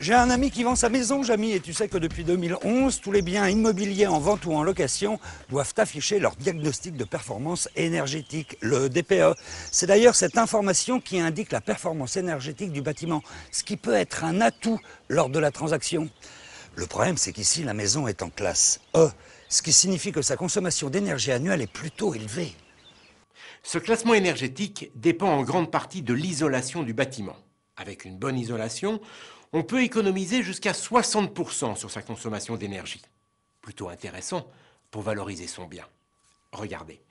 J'ai un ami qui vend sa maison, Jamy, et tu sais que depuis 2011, tous les biens immobiliers en vente ou en location doivent afficher leur diagnostic de performance énergétique, le DPE. C'est d'ailleurs cette information qui indique la performance énergétique du bâtiment, ce qui peut être un atout lors de la transaction. Le problème, c'est qu'ici, la maison est en classe E, ce qui signifie que sa consommation d'énergie annuelle est plutôt élevée. Ce classement énergétique dépend en grande partie de l'isolation du bâtiment. Avec une bonne isolation, on peut économiser jusqu'à 60% sur sa consommation d'énergie. Plutôt intéressant pour valoriser son bien. Regardez,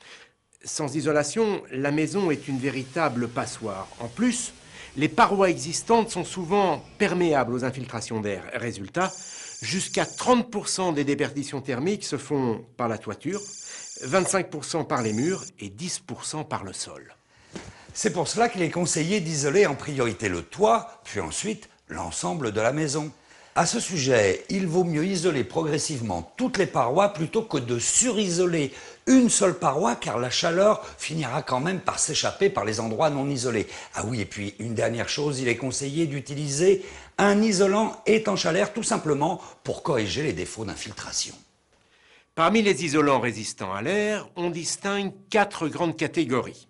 sans isolation, la maison est une véritable passoire. En plus, les parois existantes sont souvent perméables aux infiltrations d'air. Résultat, jusqu'à 30% des déperditions thermiques se font par la toiture, 25% par les murs et 10% par le sol. C'est pour cela qu'il est conseillé d'isoler en priorité le toit, puis ensuite l'ensemble de la maison. À ce sujet, il vaut mieux isoler progressivement toutes les parois plutôt que de surisoler une seule paroi, car la chaleur finira quand même par s'échapper par les endroits non isolés. Ah oui, et puis une dernière chose, il est conseillé d'utiliser un isolant étanche à l'air, tout simplement pour corriger les défauts d'infiltration. Parmi les isolants résistants à l'air, on distingue 4 grandes catégories.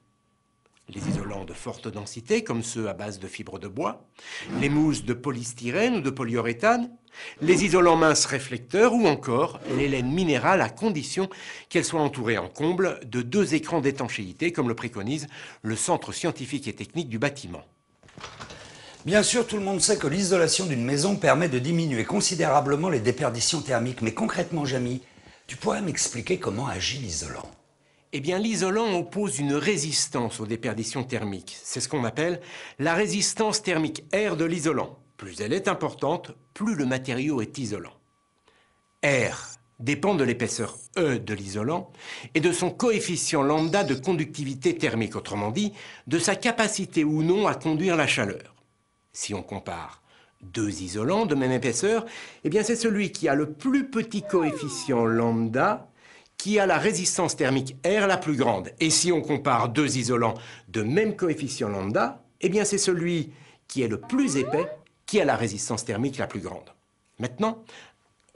Les isolants de forte densité, comme ceux à base de fibres de bois, les mousses de polystyrène ou de polyuréthane, les isolants minces réflecteurs ou encore les laines minérales à condition qu'elles soient entourées en comble de 2 écrans d'étanchéité, comme le préconise le Centre scientifique et technique du bâtiment. Bien sûr, tout le monde sait que l'isolation d'une maison permet de diminuer considérablement les déperditions thermiques. Mais concrètement, Jamy, tu pourrais m'expliquer comment agit l'isolant ? Eh bien, l'isolant oppose une résistance aux déperditions thermiques. C'est ce qu'on appelle la résistance thermique R de l'isolant. Plus elle est importante, plus le matériau est isolant. R dépend de l'épaisseur E de l'isolant et de son coefficient lambda de conductivité thermique, autrement dit, de sa capacité ou non à conduire la chaleur. Si on compare 2 isolants de même épaisseur, eh bien c'est celui qui a le plus petit coefficient lambda qui a la résistance thermique R la plus grande. Et si on compare 2 isolants de même coefficient lambda, eh bien c'est celui qui est le plus épais qui a la résistance thermique la plus grande. Maintenant,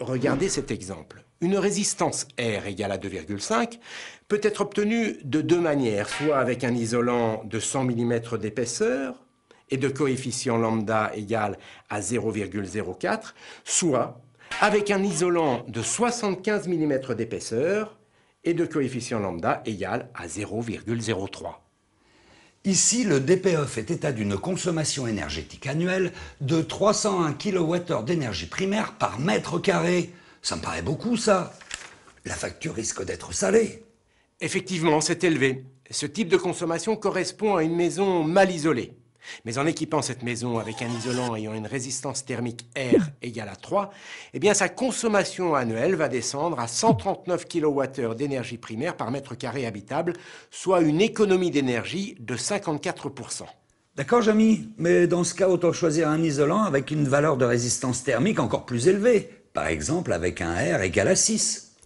regardez cet exemple. Une résistance R égale à 2,5 peut être obtenue de 2 manières, soit avec un isolant de 100 mm d'épaisseur et de coefficient lambda égal à 0,04, soit avec un isolant de 75 mm d'épaisseur et de coefficient lambda égal à 0,03. Ici, le DPE fait état d'une consommation énergétique annuelle de 301 kWh d'énergie primaire par mètre carré. Ça me paraît beaucoup, ça. La facture risque d'être salée. Effectivement, c'est élevé. Ce type de consommation correspond à une maison mal isolée. Mais en équipant cette maison avec un isolant ayant une résistance thermique R égale à 3, eh bien sa consommation annuelle va descendre à 139 kWh d'énergie primaire par mètre carré habitable, soit une économie d'énergie de 54%. D'accord, Jamy, mais dans ce cas, autant choisir un isolant avec une valeur de résistance thermique encore plus élevée. Par exemple, avec un R égal à 6.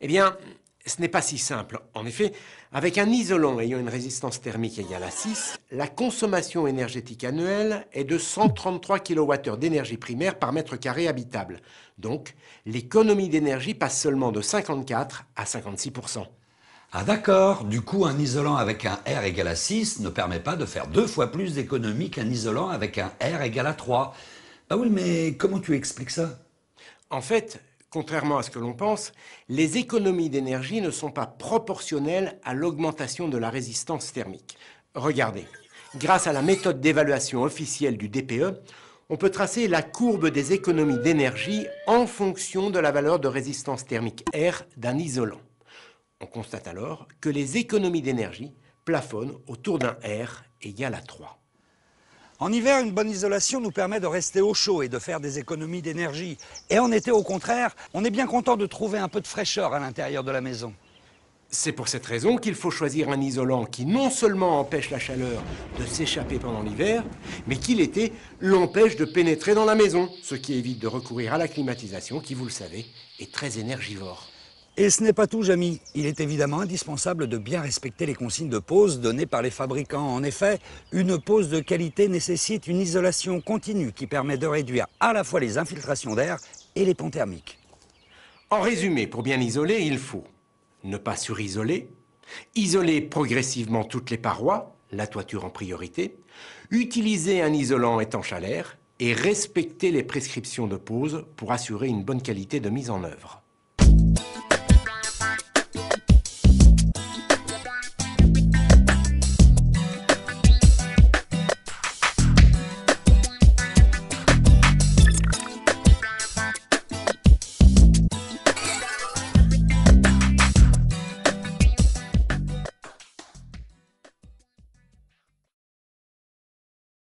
Eh bien, ce n'est pas si simple. En effet, avec un isolant ayant une résistance thermique égale à 6, la consommation énergétique annuelle est de 133 kWh d'énergie primaire par mètre carré habitable. Donc, l'économie d'énergie passe seulement de 54 à 56%. Ah d'accord, du coup un isolant avec un R égal à 6 ne permet pas de faire 2 fois plus d'économie qu'un isolant avec un R égal à 3. Ah oui, mais comment tu expliques ça ? En fait, contrairement à ce que l'on pense, les économies d'énergie ne sont pas proportionnelles à l'augmentation de la résistance thermique. Regardez, grâce à la méthode d'évaluation officielle du DPE, on peut tracer la courbe des économies d'énergie en fonction de la valeur de résistance thermique R d'un isolant. On constate alors que les économies d'énergie plafonnent autour d'un R égal à 3. En hiver, une bonne isolation nous permet de rester au chaud et de faire des économies d'énergie. Et en été, au contraire, on est bien content de trouver un peu de fraîcheur à l'intérieur de la maison. C'est pour cette raison qu'il faut choisir un isolant qui non seulement empêche la chaleur de s'échapper pendant l'hiver, mais qui l'été l'empêche de pénétrer dans la maison, ce qui évite de recourir à la climatisation qui, vous le savez, est très énergivore. Et ce n'est pas tout, Jamy. Il est évidemment indispensable de bien respecter les consignes de pose données par les fabricants. En effet, une pose de qualité nécessite une isolation continue qui permet de réduire à la fois les infiltrations d'air et les ponts thermiques. En résumé, pour bien isoler, il faut ne pas surisoler, isoler progressivement toutes les parois, la toiture en priorité, utiliser un isolant étanche à l'air et respecter les prescriptions de pose pour assurer une bonne qualité de mise en œuvre.